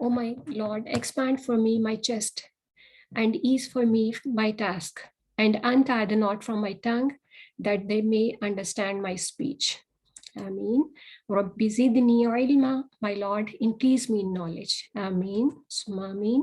O my Lord, expand for me my chest and ease for me my task, and untie the knot from my tongue, that they may understand my speech. Ameen. Rabbi zidni ilma, my Lord, increase me in knowledge. Ameen. Summa ameen.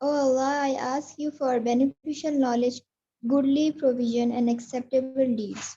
Oh Allah, I ask you for beneficial knowledge, goodly provision and acceptable deeds.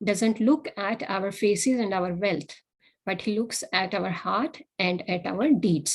doesn't look at our faces and our wealth, but he looks at our heart and at our deeds.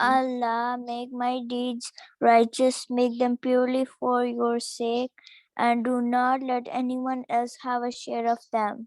Allah, make my deeds righteous, make them purely for your sake, and do not let anyone else have a share of them.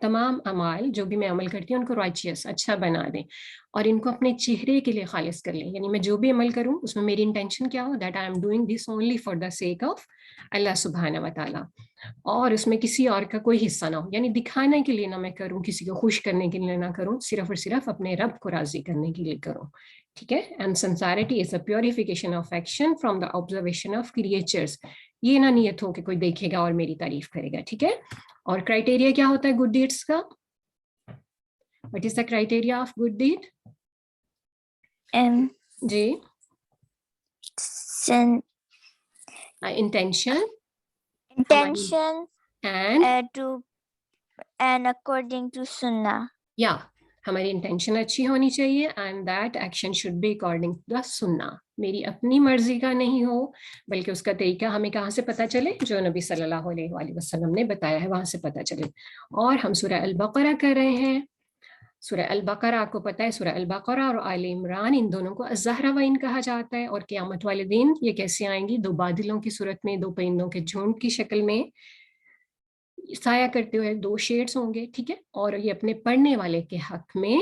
تمام اعمال جو بھی میں عمل کرتی ہوں ان کو رائچیس اچھا بنا دیں اور ان کو اپنے چہرے کے لیے خالص کر لیں. یعنی میں جو بھی عمل کروں اس میں میری انٹینشن کیا ہو, that I am doing this only for the sake of اللہ سبحانہ و تعالیٰ, اور اس میں کسی اور کا کوئی حصہ نہ ہو. یعنی دکھانے کے لیے نہ میں کروں, کسی کو خوش کرنے کے لیے نہ کروں, صرف اور صرف اپنے رب کو راضی کرنے کے لیے کروں. ٹھیک ہے. And sincerity is a purification of action from the observation of creatures. یہ نہ نیت ہو کہ کوئی دیکھے گا اور میری تعریف کرے گا. ٹھیک ہے. اور کرائٹیریا کیا ہوتا ہے گڈ ڈیڈس کا؟ What is the criteria of good deed? جی. Intention intention and and according to sunnah. yeah, ہماری انٹینشن اچھی ہونی چاہیے and that action should be according to the سنہ. میری اپنی مرضی کا نہیں ہو بلکہ اس کا طریقہ ہمیں کہاں سے پتہ چلے؟ جو نبی صلی اللہ علیہ وآلہ وسلم نے بتایا ہے وہاں سے پتہ چلے. اور ہم سورہ البقرہ کر رہے ہیں. سورہ البقرہ آپ کو پتہ ہے, سورہ البقرہ اور آل عمران ان دونوں کو الزہراوین کہا جاتا ہے. اور قیامت والے دن یہ کیسے آئیں گی؟ دو بادلوں کی صورت میں, دو پرندوں کے جھنڈ کی شکل میں سایہ کرتے ہوئے, دو شیڈز ہوں گے. ٹھیک ہے. اور یہ اپنے پڑھنے والے کے حق میں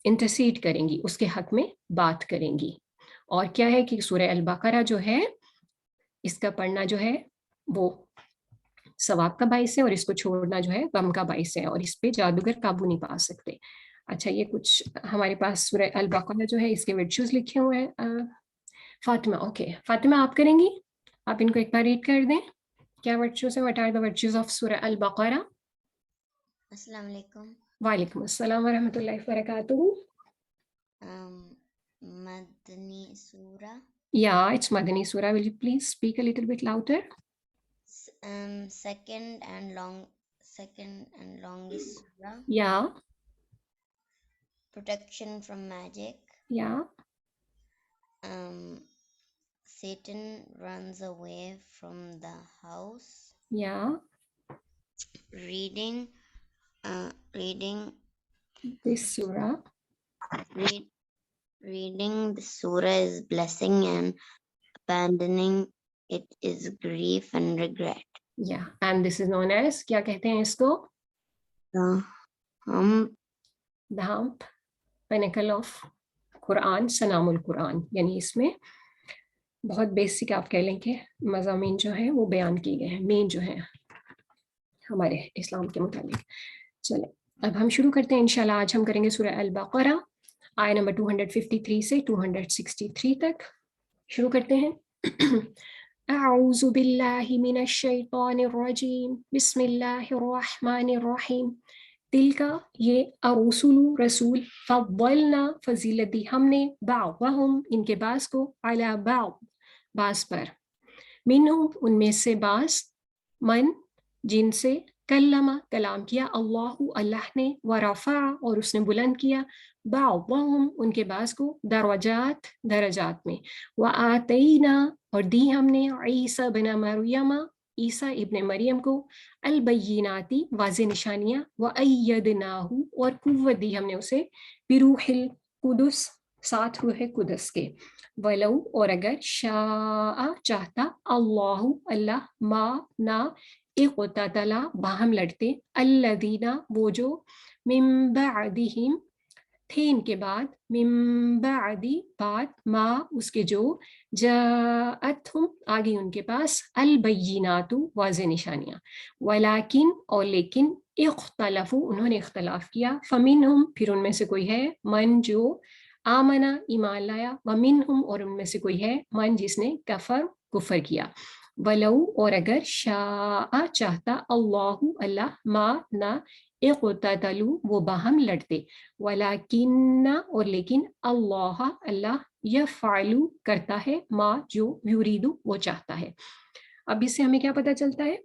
انٹرسیڈ کریں گی, اس کے حق میں بات کریں گی. اور کیا ہے کہ سورہ البقرہ جو ہے اس کا پڑھنا جو ہے وہ ثواب کا باعث ہے اور اس کو چھوڑنا جو ہے غم کا باعث ہے, اور اس پہ جادوگر قابو نہیں پا سکتے. اچھا, یہ کچھ ہمارے پاس سورہ البقرہ جو ہے اس کے ورچوز لکھے ہوئے ہیں. فاطمہ, اوکے فاطمہ آپ کریں گی, آپ ان کو ایک بار ریڈ کر دیں. کیا ورچوز ہیں؟ What are the virtues of سورہ البقرہ؟ السلام علیکم. وعلیکم السلام ورحمۃ اللہ وبرکاتہ. مدنی سورہ. Yeah, it's Madani Surah. Will you please speak a little bit louder? Second and longest surah. Yeah. Protection from magic. Yeah. Satan runs away from the house. Yeah. Reading This surah. Reading the surah is blessing and abandoning it is grief and regret. Yeah, and this is known as, کیا کہتے ہیں اس کو؟ The hump, pinnacle of قرآن, سنام القرآن. یعنی اس میں بہت basic آپ کہہ لیں کہ مضامین جو ہیں وہ بیان کیے گئے ہیں, مین جو ہیں ہمارے اسلام کے مطابق. چلیں اب ہم شروع کرتے ہیں انشاءاللہ. آج ہم کریں گے سورہ البقرہ آیہ نمبر 253 سے 263 تک. شروع کرتے ہیں. اعوذ باللہ من الشیطان الرجیم, بسم اللہ الرحمن الرحیم. تلک یہ الرسل رسول, فضلنا فضیلت دی ہم نے, بعضهم ان کے بعض کو, علی بعض بعض پر, منہم ان میں سے بعض, من جن سے, کلم کلام کیا, اللہ اللہ نے, ورفع اور اس نے بلند کیا, بعضهم ان کے بعض کو, درجات درجات میں, وآتینا اور دی ہم نے, عیسیٰ بن مریم عیسیٰ ابن مریم کو, البیناتی واضح نشانیاں, وایدناہ اور قوت دی ہم نے اسے, بروح القدس ساتھ روح قدس کے, ولو اور اگر, شاء چاہتا, اللہ اللہ, ما نا, اقتتل باہم لڑتے, الذین وہ جو, من بعدہم تھے ان کے بعد, من بعدی بعد, ما اس کے جو, جاءتہم آگئی ان کے پاس, البینات واضح نشانیاں, ولیکن اور لیکن, اختلفوا انہوں نے اختلاف کیا, فمنہم پھر ان میں سے کوئی ہے, من جو آمنا ایمان لایا, ومنہم اور ان میں سے کوئی ہے, من جس نے کفر کفر کیا, ولو اور اگر, شاء چاہتا, اللہ اللہ, ما نہ, اقتتلوا وہ باہم لڑتے, ولیکن اور لیکن, اللہ اللہ, یفعل کرتا ہے, ما جو, یرید وہ چاہتا ہے. اب اس سے ہمیں کیا پتہ چلتا ہے؟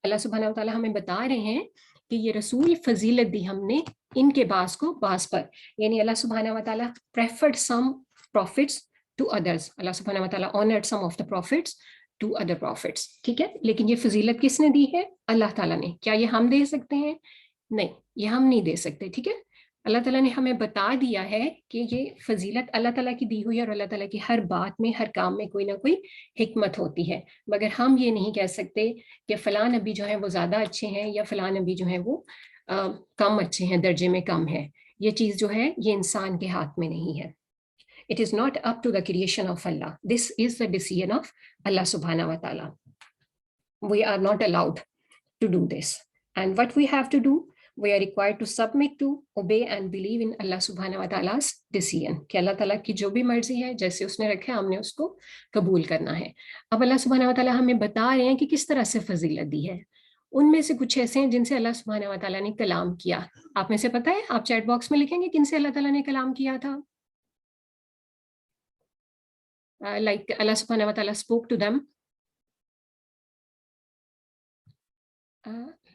اللہ سبحانہ و تعالیٰ ہمیں بتا رہے ہیں کہ یہ رسول فضیلت دی ہم نے ان کے بعض کو بعض پر. یعنی اللہ سبحانہ و تعالیٰ preferred some prophets to others. اللہ سبحانہ و تعالیٰ honored some of the prophets to other prophets. ٹھیک ہے. لیکن یہ فضیلت کس نے دی ہے؟ اللہ تعالیٰ نے. کیا یہ ہم دے سکتے ہیں؟ نہیں, یہ ہم نہیں دے سکتے. ٹھیک ہے. اللہ تعالیٰ نے ہمیں بتا دیا ہے کہ یہ فضیلت اللہ تعالیٰ کی دی ہوئی ہے اور اللہ تعالیٰ کی ہر بات میں ہر کام میں کوئی نہ کوئی حکمت ہوتی ہے، مگر ہم یہ نہیں کہہ سکتے کہ فلاں نبی جو ہیں وہ زیادہ اچھے ہیں یا فلاں نبی جو ہیں وہ کم اچھے ہیں، درجے میں کم ہے. یہ چیز جو ہے یہ انسان کے ہاتھ میں نہیں ہے. It is not up to the creation of Allah. This is the decision of Allah subhanahu wa ta'ala. We are not allowed to do this. And what we have to do, we are required to submit to, obey and believe in Allah subhanahu wa ta'ala's decision. کہ اللہ تعالیٰ کی جو بھی مرضی ہے جیسے اس نے رکھا ہے ہم نے اس کو قبول کرنا ہے. اب اللہ سبحانہ wa ta'ala ہمیں بتا رہے ہیں کہ کس طرح سے فضیلت دی ہے. ان میں سے کچھ ایسے ہیں جن سے اللہ سبحانہ wa ta'ala نے کلام کیا. آپ میں سے پتہ ہے، آپ چیٹ باکس میں لکھیں گے کن سے اللہ تعالیٰ نے کلام کیا تھا. Like Allah subhanahu wa ta'ala spoke to them.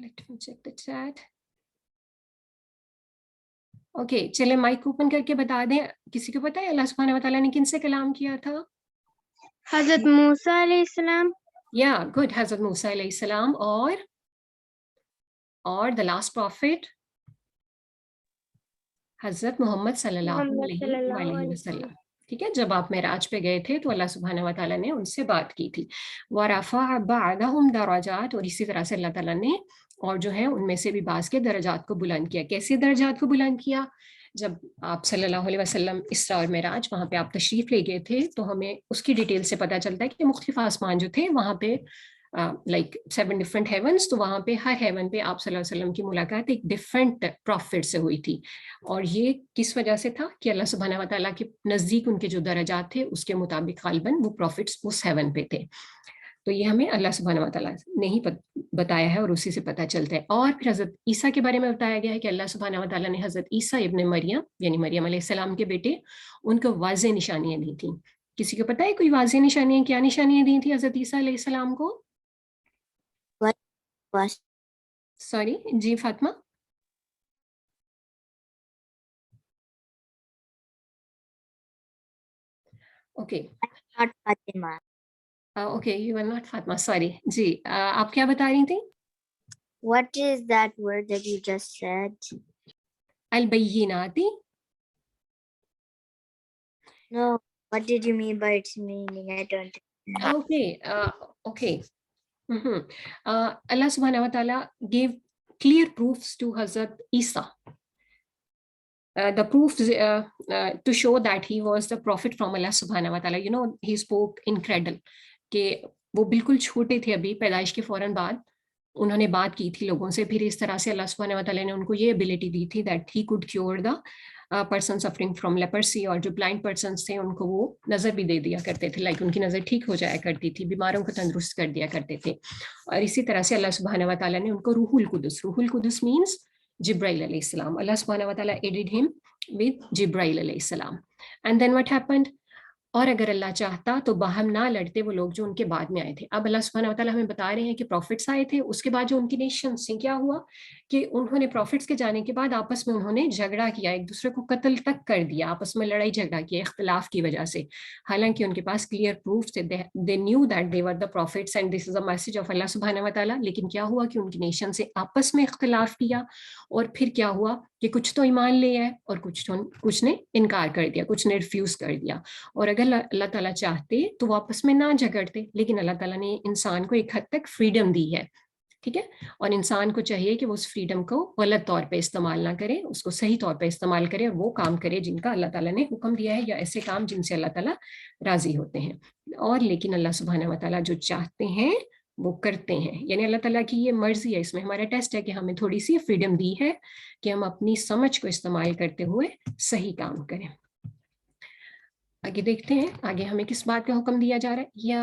Let me check the chat. Okay, چلے مائک اوپن کر کے بتا دیں. کسی کو پتا ہے اللہ سبحانہ wa ta'ala نے کن سے کلام کیا تھا؟ حضرت موسیٰ علیہ السلام. Yeah, good. حضرت موسیٰ علیہ السلام اور the last prophet حضرت محمد صلی اللہ علیہ وسلم. ٹھیک ہے، جب آپ معراج پہ گئے تھے تو اللہ سبحانہ wa ta'ala نے ان سے بات کی تھی. وَرَفَعَ بَعْضَهُمْ دَرَجَاتٍ، اور اسی طرح سے اللہ تعالیٰ نے اور جو ہے ان میں سے بھی بعض کے درجات کو بلند کیا. کیسے درجات کو بلند کیا؟ جب آپ صلی اللہ علیہ وسلم اسراء اور معراج وہاں پہ آپ تشریف لے گئے تھے تو ہمیں اس کی ڈیٹیل سے پتہ چلتا ہے کہ مختلف آسمان جو تھے وہاں پہ لائک 7 ڈفرینٹ ہیونس، تو وہاں پہ ہر ہیون پہ آپ صلی اللہ علیہ وسلم کی ملاقات ایک ڈفرینٹ پروفٹ سے ہوئی تھی. اور یہ کس وجہ سے تھا کہ اللہ سبحانہ wa ta'ala کے نزدیک ان کے جو درجات تھے اس کے مطابق غالباً وہ پروفٹس اس ہیون پہ تھے. تو یہ ہمیں اللہ سبحانہ wa ta'ala نے ہی بتایا ہے اور اسی سے پتہ چلتا ہے. اور پھر حضرت عیسیٰ کے بارے میں بتایا گیا ہے کہ اللہ سبحانہ wa ta'ala نے حضرت عیسیٰ ابن مریم یعنی مریم علیہ السلام کے بیٹے ان کو واضح نشانیاں دی تھیں. کسی کو پتہ ہے کوئی واضح نشانیاں کیا نشانیاں دی تھیں حضرت عیسیٰ علیہ السلام کو؟ سوری جی Fatima. Okay okay you are not Fatima, sorry. جی آپ کیا بتا رہی تھیں؟ What is that word that you just said? البیناتی. No, what did you mean by its meaning? I don't. Okay. Allah subhanahu wa ta'ala gave clear proofs to Hazrat Isa. The proofs to show that he was the prophet from Allah subhanahu wa ta'ala. You know, he spoke in cradle. کہ وہ بالکل چھوٹے تھے ابھی، پیدائش کے فوراً بعد انہوں نے بات کی تھی لوگوں سے. پھر اس طرح سے اللہ سبحانہ wa ta'ala نے ان کو یہ ابیلٹی دی تھی that he could cure the person suffering from leprosy. اور جو بلائنڈ پرسنس تھے ان کو وہ نظر بھی دے دیا کرتے تھے، لائک ان کی نظر ٹھیک ہو جایا کرتی تھی، بیماروں کو تندرست کر دیا کرتے تھے. اور اسی طرح سے اللہ سبحانہ wa ta'ala نے ان کو روح القدس مینس جبرائیل علیہ السلام. اللہ سبحانہ wa ta'ala aided him with جبرائیل علیہ السلام. And then what happened? اور اگر اللہ چاہتا تو باہم نہ لڑتے وہ لوگ جو ان کے بعد میں آئے تھے. اب اللہ سبحانہ wa ta'ala ہمیں بتا رہے ہیں کہ پروفٹس آئے تھے، اس کے بعد جو ان کی نیشن سے کیا ہوا کہ انہوں نے پروفٹس کے جانے کے بعد آپس میں انہوں نے جھگڑا کیا، ایک دوسرے کو قتل تک کر دیا، آپس میں لڑائی جھگڑا کیا اختلاف کی وجہ سے. حالانکہ ان کے پاس کلیئر پروف تھے، they knew that they were the prophets and this is a message of Allah subhanahu wa ta'ala. لیکن کیا ہوا کہ ان کی نیشن سے آپس میں اختلاف کیا اور پھر کیا ہوا کہ کچھ تو ایمان لے آئے اور کچھ نے انکار کر دیا، کچھ نے ریفیوز کر دیا. اور اگر اللہ تعالیٰ چاہتے تو وہ آپس میں نہ جھگڑتے، لیکن اللہ تعالیٰ نے انسان کو ایک حد تک فریڈم دی ہے. ٹھیک ہے، اور انسان کو چاہیے کہ وہ اس فریڈم کو غلط طور پہ استعمال نہ کرے، اس کو صحیح طور پہ استعمال کرے اور وہ کام کرے جن کا اللہ تعالیٰ نے حکم دیا ہے، یا ایسے کام جن سے اللہ تعالیٰ راضی ہوتے ہیں. اور لیکن اللہ سبحانہ wa ta'ala جو چاہتے ہیں وہ کرتے ہیں، یعنی اللہ تعالیٰ کی یہ مرضی ہے. اس میں ہمارا ٹیسٹ ہے کہ ہمیں تھوڑی سی فریڈم دی ہے کہ ہم اپنی سمجھ کو استعمال کرتے ہوئے صحیح کام کریں. آگے دیکھتے ہیں آگے ہمیں کس بات کا حکم دیا جا رہا ہے. یا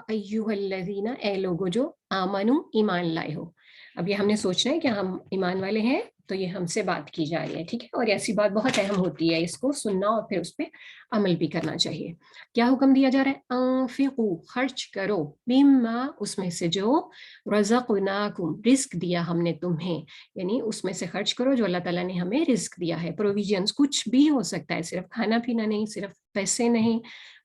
ایھا الذین، اے لوگو جو آمنو ایمان لائے ہو. اب یہ ہم نے سوچنا ہے کہ ہم ایمان والے ہیں تو یہ ہم سے بات کی جا رہی ہے. ٹھیک ہے، اور ایسی بات بہت اہم ہوتی ہے، اس کو سننا اور پھر اس پہ عمل بھی کرنا چاہیے. کیا حکم دیا جا رہا ہے؟ انفقوا، خرچ کرو، مما، اس میں سے جو رزقناکم، رزق دیا ہم نے تمہیں، یعنی اس میں سے خرچ کرو جو اللہ تعالیٰ نے ہمیں رزق دیا ہے. پروویژنس کچھ بھی ہو سکتا ہے، صرف کھانا پینا نہیں، صرف پیسے نہیں،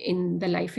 in the life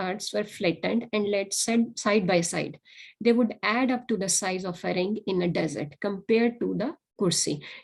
earths were flattened and laid side by side, they would add up to the size of a ring in a desert compared to the kursi।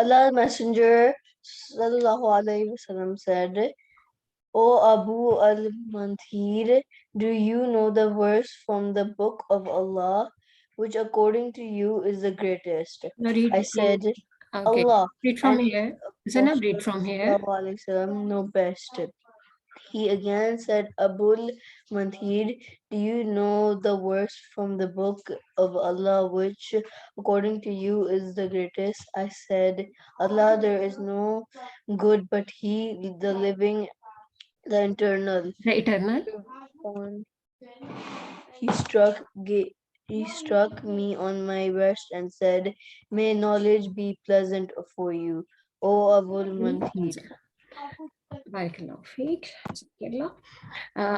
Allah's Messenger sallallahu alaihi wasallam said, "O Abu al-Manthir, do you know the verse from the book of Allah, which according to you is the greatest?" No, read, I said, okay, Allah read from and here. Zainab, read Prophet from here. sallallahu alaihi wasallam know best. He again said, Abul Manthir, do you know the verse from the book of Allah, which according to you is the greatest? I said, Allah, there is no good but He, the living, the eternal. The eternal. He struck me on my breast and said, may knowledge be pleasant for you, O Abul Manthir.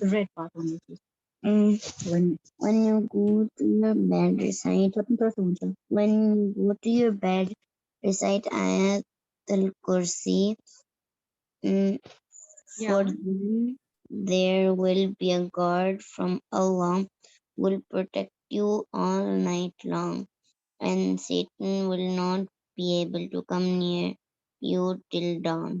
The red part only, please. When you go to your bed, recite. When you go to your bed, recite Ayat al-Kursi. For them, there will be a guard from Allah will protect you all night long, and Satan will not be able to come near you till dawn.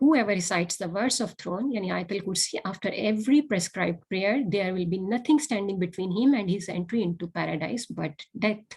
Whoever recites the verse of throne, yani Ayatul Kursi, after every prescribed prayer, there will be nothing standing between him and his entry into paradise but death.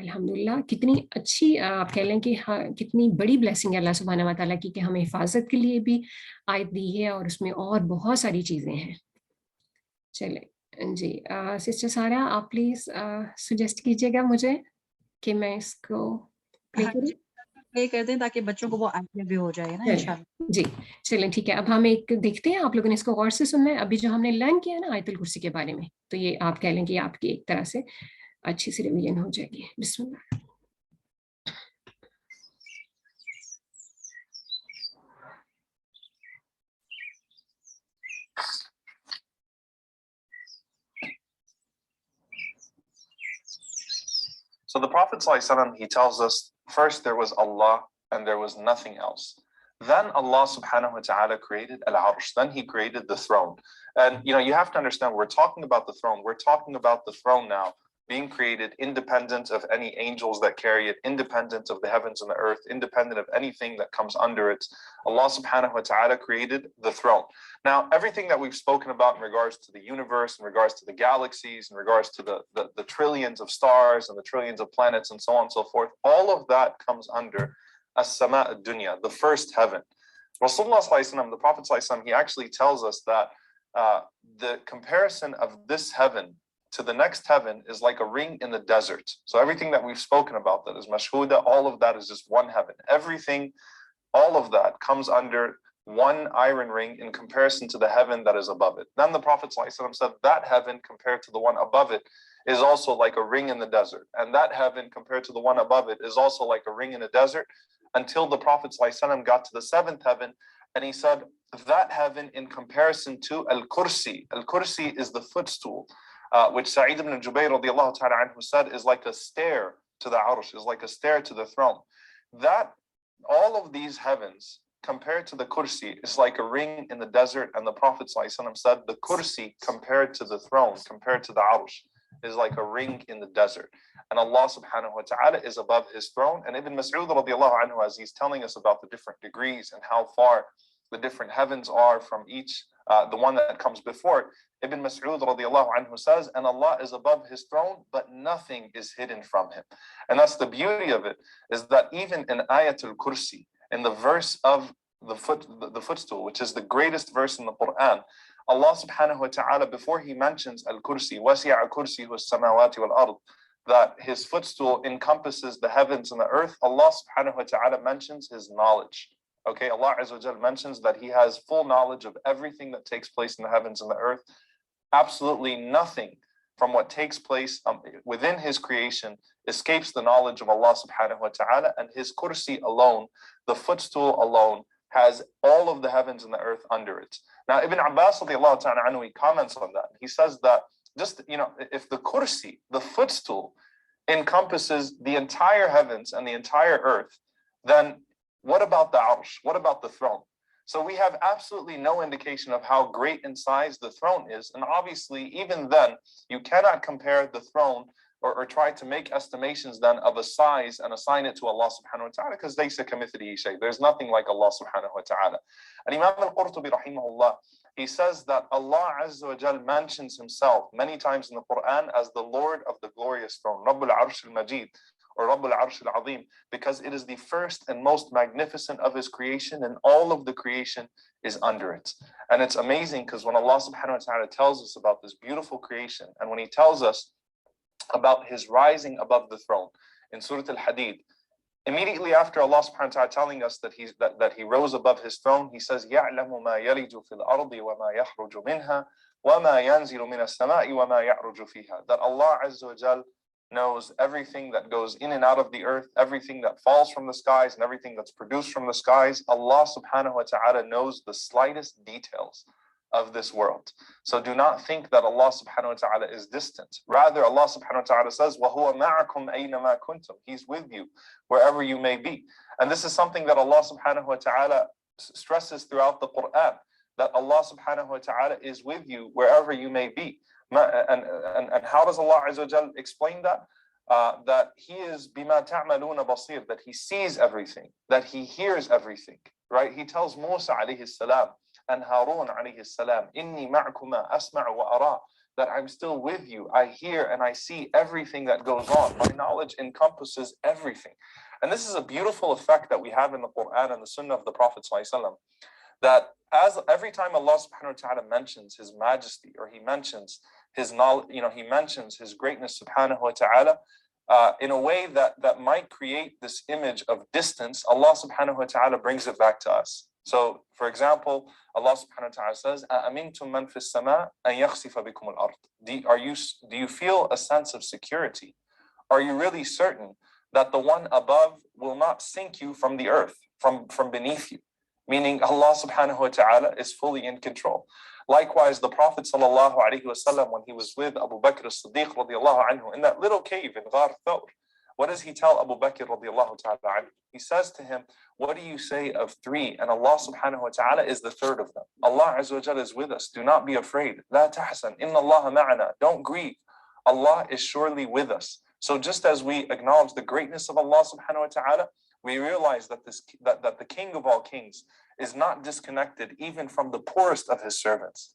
الحمدللہ کتنی اچھی آپ کہہ لیں کہ کتنی بڑی blessing ہے اللہ سبحانہ و تعالیٰ کی کہ ہمیں حفاظت کے لیے بھی آیت دی ہے اور اس میں اور بہت ساری چیزیں ہیں. چلیں جی سسٹر سارا آپ پلیز سجیسٹ کیجیے گا مجھے کہ میں اس کو پلے کروں. پلے کر دیں تاکہ بچوں کو وہ آئیڈیا بھی ہو جائے نا انشاءاللہ. جی چلیں ٹھیک ہے. اب ہم ایک دیکھتے ہیں, آپ لوگوں نے اس کو غور سے سننا ہے. ابھی جو ہم نے لرن کیا نا آیت الکرسی کے بارے میں, تو یہ آپ کہہ لیں کہ آپ کی ایک طرح سے اچھی سی ریویژن ہو جائے گی. بسم اللہ. So the Prophet ﷺ, he tells us, first there was Allah and there was nothing else. Then Allah subhanahu wa ta'ala created al-arsh. Then he created the throne. And you have to understand, we're talking about the throne. We're talking about the throne now being created independent of any angels that carry it, independent of the heavens and the earth, independent of anything that comes under it. Allah subhanahu wa ta'ala created the throne. Now, everything that we've spoken about in regards to the universe, in regards to the galaxies, in regards to the trillions of stars and the trillions of planets and so on and so forth, all of that comes under as-sama' ad-dunya, the first heaven. Rasulullah sallallahu alaihi wasallam, the Prophet sallallahu alaihi wasallam, he actually tells us that the comparison of this heaven to the next heaven is like a ring in the desert. So everything that we've spoken about that is mashhuda, all of that is just one heaven. Everything, all of that comes under one iron ring in comparison to the heaven that is above it. Then the Prophet ﷺ said that heaven compared to the one above it is also like a ring in the desert. And that heaven compared to the one above it is also like a ring in a desert, until the Prophet ﷺ got to the seventh heaven, and he said that heaven in comparison to al-kursi. Al-kursi is the footstool, which Sa'id ibn Jubayr radiallahu ta'ala anhu said is like a stair to the arsh, is like a stair to the throne. That all of these heavens compared to the kursi is like a ring in the desert, and the Prophet ﷺ said the kursi compared to the throne, compared to the arsh, is like a ring in the desert. And Allah subhanahu wa ta'ala is above his throne. And Ibn Mas'ud radiallahu anhu, as he's telling us about the different degrees and how far the different heavens are from each, the one that comes before it, Ibn Mas'ud radiallahu anhu says, and Allah is above his throne, but nothing is hidden from him. And that's the beauty of it, is that even in Ayatul Kursi, in the verse of the footstool, which is the greatest verse in the Quran, Allah subhanahu wa ta'ala, before he mentions al-kursi, wasi'a kursihi as-samawati wal-ard, that his footstool encompasses the heavens and the earth, Allah subhanahu wa ta'ala mentions his knowledge. Okay, Allah Azza wa Jal mentions that he has full knowledge of everything that takes place in the heavens and the earth. Absolutely nothing from what takes place within his creation escapes the knowledge of Allah subhanahu wa ta'ala, and his kursi alone, the footstool alone, has all of the heavens and the earth under it. Now, Ibn Abbas radiallahu ta'ala anhu, he comments on that. He says that just, if the kursi, the footstool, encompasses the entire heavens and the entire earth, then what about the arsh? What about the throne? So we have absolutely no indication of how great in size the throne is. And obviously, even then, you cannot compare the throne or try to make estimations then of a size and assign it to Allah subhanahu wa ta'ala, because there's nothing like Allah subhanahu wa ta'ala. And Imam al-Qurtubi rahimahullah, he says that Allah Azza wa Jal mentions himself many times in the Quran as the Lord of the glorious throne, Rabbul Arsh al-Majid, or Rabbul Arsh al-Azim, because it is the first and most magnificent of his creation, and all of the creation is under it. And it's amazing because when Allah subhanahu wa ta'ala tells us about this beautiful creation, and when he tells us about his rising above the throne in Surah Al-Hadid, immediately after Allah subhanahu wa ta'ala telling us that he rose above his throne, he says, يَعْلَمُ مَا يَلِجُ فِي الْأَرْضِ وَمَا يَخْرُجُ مِنْهَا وَمَا يَنْزِلُ مِنَ السَّمَاءِ وَمَا يَعْرُجُ فِيهَا. That Allah Azza wa Jal knows everything that goes in and out of the earth, everything that falls from the skies, and everything that's produced from the skies. Allah subhanahu wa ta'ala knows the slightest details of this world. So do not think that Allah subhanahu wa ta'ala is distant. Rather, Allah subhanahu wa ta'ala says, وَهُوَ مَعَكُمْ أَيْنَمَا كُنْتُمْ. He's with you wherever you may be. And this is something that Allah subhanahu wa ta'ala stresses throughout the Quran, that Allah subhanahu wa ta'ala is with you wherever you may be. And how does Allah Azza wa Jal explain that? That he is بِمَا تَعْمَلُونَ بَصِيرٌ, that he sees everything, that he hears everything, right? He tells Musa alayhi salam, and Harun alayhi salam, inni ma'akuma asma'u wa ara, that I'm still with you. I hear and I see everything that goes on. My knowledge encompasses everything. And this is a beautiful effect that we have in the Quran and the Sunnah of the Prophet ﷺ, that as every time Allah subhanahu wa ta'ala mentions his majesty, or he mentions his knowledge, he mentions his greatness subhanahu wa ta'ala, in a way that might create this image of distance, Allah subhanahu wa ta'ala brings it back to us. So, for example, Allah subhanahu wa ta'ala says, أَأَمِنْتُم مَّن فِي السَّمَاءِ أَن يَخْسِفَ بِكُمُ الْأَرْضِ. Do you feel a sense of security? Are you really certain that the one above will not sink you from the earth, from beneath you? Meaning Allah subhanahu wa ta'ala is fully in control. Likewise, the Prophet sallallahu alaihi wasallam, when he was with Abu Bakr as-Siddiq radiallahu anhu in that little cave in Ghar Thawr, what does he tell Abu Bakr radiallahu ta'ala anhu? He says to him, what do you say of three? And Allah subhanahu wa ta'ala is the third of them. Allah azza wa jalla is with us. Do not be afraid. La tahsan. Inna Allah ma'ana. Don't grieve. Allah is surely with us. So just as we acknowledge the greatness of Allah subhanahu wa ta'ala, we realize that the King of all kings is not disconnected even from the poorest of his servants.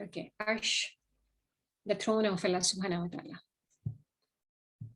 Okay, Arsh, the throne of Allah subhanahu wa ta'ala.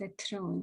The throne,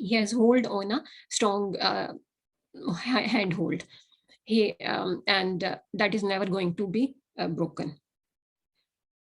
he has hold on a strong hand hold. And that is never going to be broken.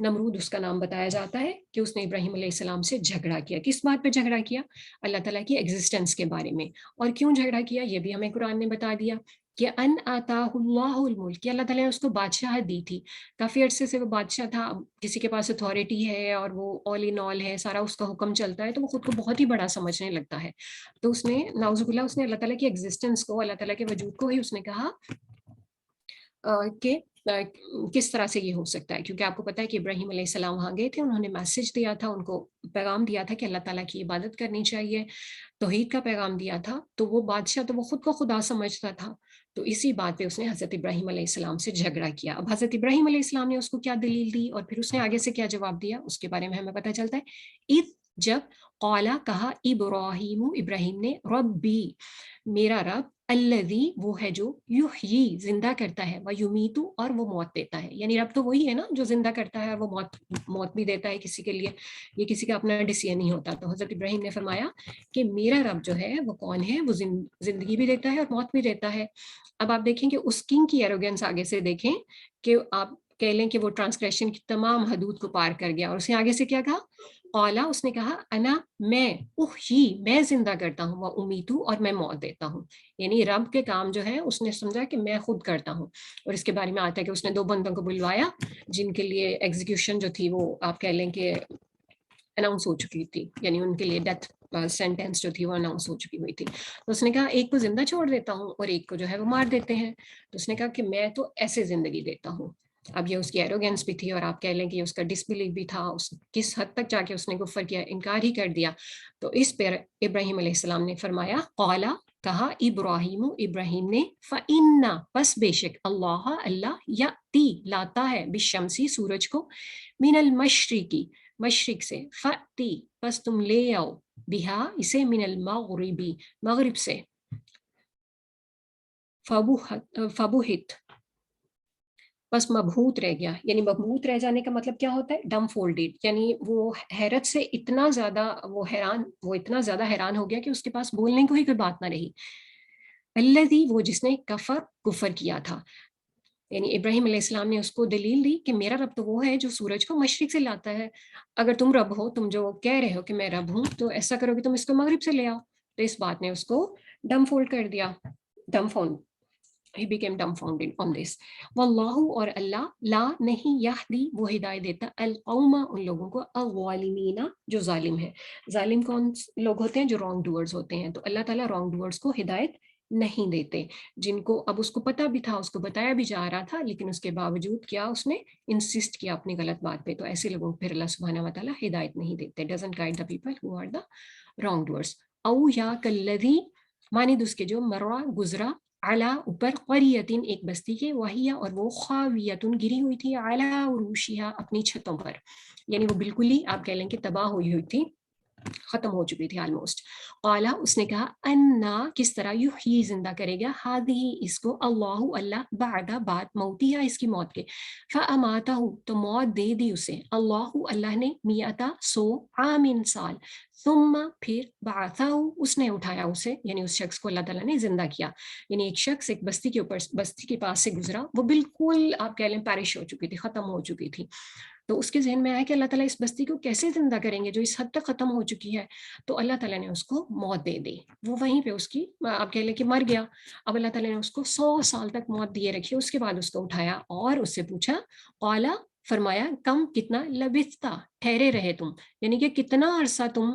نمرود اس کا نام بتایا جاتا ہے کہ اس نے ابراہیم علیہ السلام سے جھگڑا کیا. کس بات پہ جھگڑا کیا؟ اللہ تعالیٰ کی ایگزسٹنس کے بارے میں. اور کیوں جھگڑا کیا یہ بھی ہمیں قرآن نے بتا دیا کہ ان آتاہ اللہ الملک، کہ اللہ تعالیٰ نے اس کو بادشاہت دی تھی. کافی عرصے سے وہ بادشاہ تھا، کسی کے پاس اتھارٹی ہے اور وہ آل ان آل ہے، سارا اس کا حکم چلتا ہے، تو وہ خود کو بہت ہی بڑا سمجھنے لگتا ہے. تو اس نے نعوذ باللہ اس نے اللہ تعالیٰ کی ایگزسٹنس کو، اللہ تعالیٰ کے وجود کو ہی اس نے کہا کہ کس طرح سے یہ ہو سکتا ہے. کیونکہ آپ کو پتا ہے کہ ابراہیم علیہ السلام وہاں گئے تھے، انہوں نے میسج دیا تھا، ان کو پیغام دیا تھا کہ اللہ تعالیٰ کی عبادت کرنی چاہیے، توحید کا پیغام دیا تھا. تو وہ بادشاہ تو وہ خود کو خدا سمجھتا تھا، تو اسی بات پہ اس نے حضرت ابراہیم علیہ السلام سے جھگڑا کیا. اب حضرت ابراہیم علیہ السلام نے اس کو کیا دلیل دی اور پھر اس نے آگے سے کیا جواب دیا، اس کے بارے میں ہمیں پتہ چلتا ہے. جب قالا کہا ابراہیم، ابراہیم نے، ربی میرا رب، الذی وہ ہے جو یحیی زندہ کرتا ہے، ویمیت اور وہ موت دیتا ہے. یعنی رب تو وہی ہے نا جو زندہ کرتا ہے اور وہ موت بھی دیتا ہے کسی کے لیے، یہ کسی کا اپنا ڈیسیژن نہیں ہوتا. تو حضرت ابراہیم نے فرمایا کہ میرا رب جو ہے وہ کون ہے، وہ زندگی بھی دیتا ہے اور موت بھی دیتا ہے. اب آپ دیکھیں کہ اس کنگ کی ایروگنس آگے سے دیکھیں کہ آپ کہہ لیں کہ وہ ٹرانسگریشن کی تمام حدود کو پار کر گیا. اور اس نے آگے سے کیا کہا، قالا اس نے کہا انا میں زندہ کرتا ہوں، وہ امیتو اور میں موت دیتا ہوں. یعنی رب کے کام جو ہے اس نے سمجھا کہ میں خود کرتا ہوں. اور اس کے بارے میں آتا ہے کہ اس نے 2 بندوں کو بلوایا جن کے لیے ایگزیکیوشن جو تھی وہ آپ کہہ لیں کہ اناؤنس ہو چکی تھی، یعنی ان کے لیے ڈیتھ سینٹینس جو تھی وہ اناؤنس ہو چکی ہوئی تھی. تو اس نے کہا ایک کو زندہ چھوڑ دیتا ہوں اور ایک کو جو ہے وہ مار دیتے ہیں. تو اس نے کہا کہ میں تو ایسے زندگی دیتا ہوں. اب یہ اس کی ایروگینس بھی تھی اور آپ کہہ لیں کہ اس کا ڈسبلیف بھی تھا، کس حد تک جا کے اس نے کفر کیا، انکار ہی کر دیا. تو اس پر ابراہیم علیہ السلام نے فرمایا، قالا کہا ابراہیم نے، فَإِنَّ پس بے شک، اللہ یأتی لاتا ہے، بالشمسی سورج کو، من المشرقی مشرق سے، فأتی پس تم لے آؤ، بہا اسے، من المغربی مغرب سے، فبہت بس مبہوت رہ گیا. یعنی مبہوت رہ جانے کا مطلب کیا ہوتا ہے، ڈم فولڈیڈ، یعنی وہ حیرت سے اتنا زیادہ اتنا زیادہ حیران ہو گیا کہ اس کے پاس بولنے کو ہی کوئی بات نہ رہی. الذی وہ جس نے کفر کیا تھا. یعنی ابراہیم علیہ السلام نے اس کو دلیل دی کہ میرا رب تو وہ ہے جو سورج کو مشرق سے لاتا ہے. اگر تم رب ہو، تم جو کہہ رہے ہو کہ میں رب ہوں، تو ایسا کرو کہ تم اس کو مغرب سے لے آؤ. تو اس بات نے اس کو ڈم فولڈ کر دیا، He became dumbfounded on this. واللہ اور اللہ، لا نہیں، یہدی وہ ہدایت دیتا، القوم ان لوگوں کو، الظالمین جو ظالم ہے. ظالم کون لوگ ہوتے ہیں؟ جو رانگ ڈوئرز ہوتے ہیں. تو اللہ تعالیٰ رانگ ڈوئرز کو ہدایت نہیں دیتے، جن کو اب اس کو پتہ بھی تھا، اس کو بتایا بھی جا رہا تھا، لیکن اس کے باوجود کیا اس نے انسسٹ کیا اپنی غلط بات پہ. تو ایسے لوگوں کو پھر اللہ سبحانہ و تعالیٰ ہدایت نہیں دیتے. doesn't guide the people who are the wrong doers. او یا کلذی مانند اس کے جو مرا گزرا، علی اوپر، قریتن ایک بستی کے، وہیا اور وہ، خاویتن گری ہوئی تھی، علی عروشہا اپنی چھتوں پر. یعنی وہ بالکل ہی آپ کہہ لیں کہ تباہ ہوئی ہوئی تھی، ختم ہو چکی تھی آلموسٹ. قالا اس نے کہا، انا کس طرح، یحیی زندہ کرے گا، ہذہ اس کو، اللہ بعد بعد، موتیہا اس کی موت کے، فاماتہ تو موت دے دی اسے، اللہ نے، 100 عام سال، ثم پھر بعثہ اس نے اٹھایا اسے، یعنی اس شخص کو اللہ تعالیٰ نے زندہ کیا. یعنی ایک شخص ایک بستی کے اوپر، بستی کے پاس سے گزرا، وہ بالکل آپ کہہ لیں پیرش ہو چکی تھی، ختم ہو چکی تھی. تو اس کے ذہن میں آیا کہ اللہ تعالیٰ اس بستی کو کیسے زندہ کریں گے جو اس حد تک ختم ہو چکی ہے. تو اللہ تعالیٰ نے اس کو موت دے دی. وہ وہیں پہ اس کی آپ کہہ لیں کہ مر گیا. اب اللہ تعالیٰ نے اس کو 100 سال تک موت دیے رکھی. اس کے بعد اس کو اٹھایا اور اس سے پوچھا، قالا فرمایا، کم کتنا، لبثتا ٹھہرے رہے تم، یعنی کہ کتنا عرصہ تم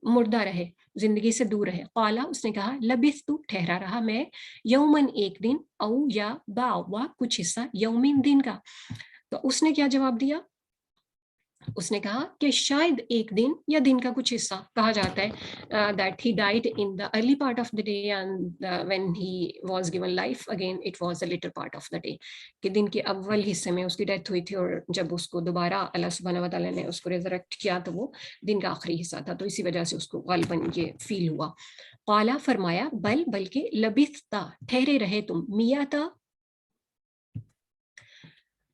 مردہ رہے، زندگی سے دور رہے. قالا اس نے کہا، لبثت ٹھہرا رہا میں، یومن ایک دن، او یا بعض کچھ حصہ، یومن دن کا. تو اس نے کیا جواب دیا؟ اس نے کہا کہ شاید ایک دن یا دن کا کچھ حصہ. کہا جاتا ہے that he died in the early part of the day and when he was given life again it was the later part of the day. کہ دن کے اول حصے میں اس کی ڈیتھ ہوئی تھی اور جب اس کو دوبارہ اللہ سبحانہ و تعالیٰ نے اس کو ریزریکٹ کیا تو وہ دن کا آخری حصہ تھا. تو اسی وجہ سے اس کو غالباً یہ فیل ہوا. قالا فرمایا، بلکہ لبثتا ٹھہرے رہے تم، میاتا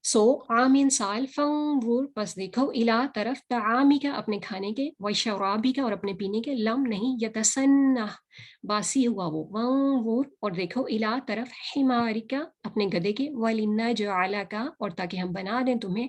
100 عامین سال، فانظر پس دیکھو، الا طرف، طعامی کا اپنے کھانے کے، وشرابی کا اور اپنے پینے کے، لم نہیں، یتسنہ باسی ہوا وہ، وانظر اور دیکھو، الا طرف، حماری کا اپنے گدے کے، ولنجعلک اور تاکہ ہم بنا دیں تمہیں،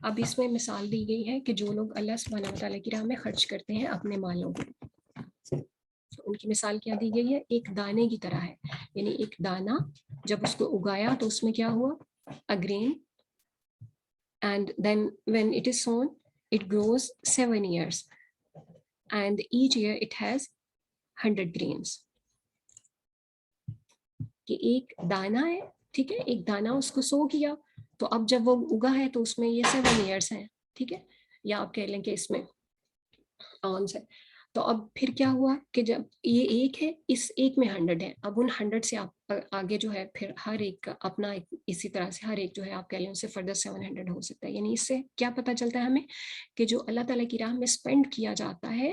اب اس میں مثال دی گئی ہے کہ جو لوگ اللہ سبحانہ و تعالیٰ کی راہ میں خرچ کرتے ہیں اپنے مالوں کو، ان کی مثال کیا دی گئی ہے؟ ایک دانے کی طرح ہے. یعنی ایک دانہ جب اس کو اگایا تو اس میں کیا ہوا؟ a grain, and then when it is sown it grows 7 years and each year it has 100 grains. کہ ایک دانہ ہے، ٹھیک ہے، ایک دانہ اس کو سو کیا تو اب جب وہ اگا ہے تو اس میں یہ 7 years ہیں، ٹھیک ہے، یا آپ کہہ لیں کہ اس میں آنس ہے. تو اب پھر کیا ہوا کہ جب یہ ایک ہے، اس ایک میں 100 ہے، اب ان 100 سے آپ آگے جو ہے پھر ہر ایک کا اپنا اسی طرح سے ہر ایک جو ہے آپ کہہ لیں اس سے فردر 700 ہو سکتا ہے. یعنی اس سے کیا پتہ چلتا ہے ہمیں کہ جو اللہ تعالیٰ کی راہ میں اسپینڈ کیا جاتا ہے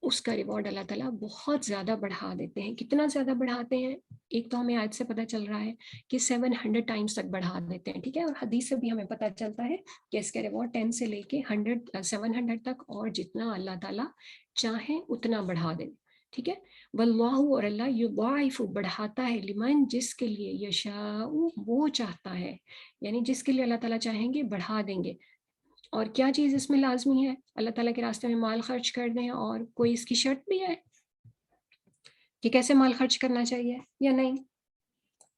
اس کا ریوارڈ اللہ تعالیٰ بہت زیادہ بڑھا دیتے ہیں. کتنا زیادہ بڑھاتے ہیں؟ ایک تو ہمیں آج سے پتہ چل رہا ہے کہ 700 ٹائمز تک بڑھا دیتے ہیں، ٹھیک ہے، اور حدیث سے بھی ہمیں پتہ چلتا ہے کہ اس کے ریوارڈ 10 سے لے کے 700 تک اور جتنا اللہ تعالیٰ چاہیں اتنا بڑھا دیں، ٹھیک ہے. واللہ، اور اللہ یضاعف بڑھاتا ہے، لمن جس کے لیے یشاء وہ چاہتا ہے، یعنی جس کے لیے اللہ تعالیٰ چاہیں گے بڑھا دیں گے. اور کیا چیز اس میں لازمی ہے؟ اللہ تعالیٰ کے راستے میں مال خرچ کر دیں، اور کوئی اس کی شرط بھی ہے کہ کیسے مال خرچ کرنا چاہیے یا نہیں؟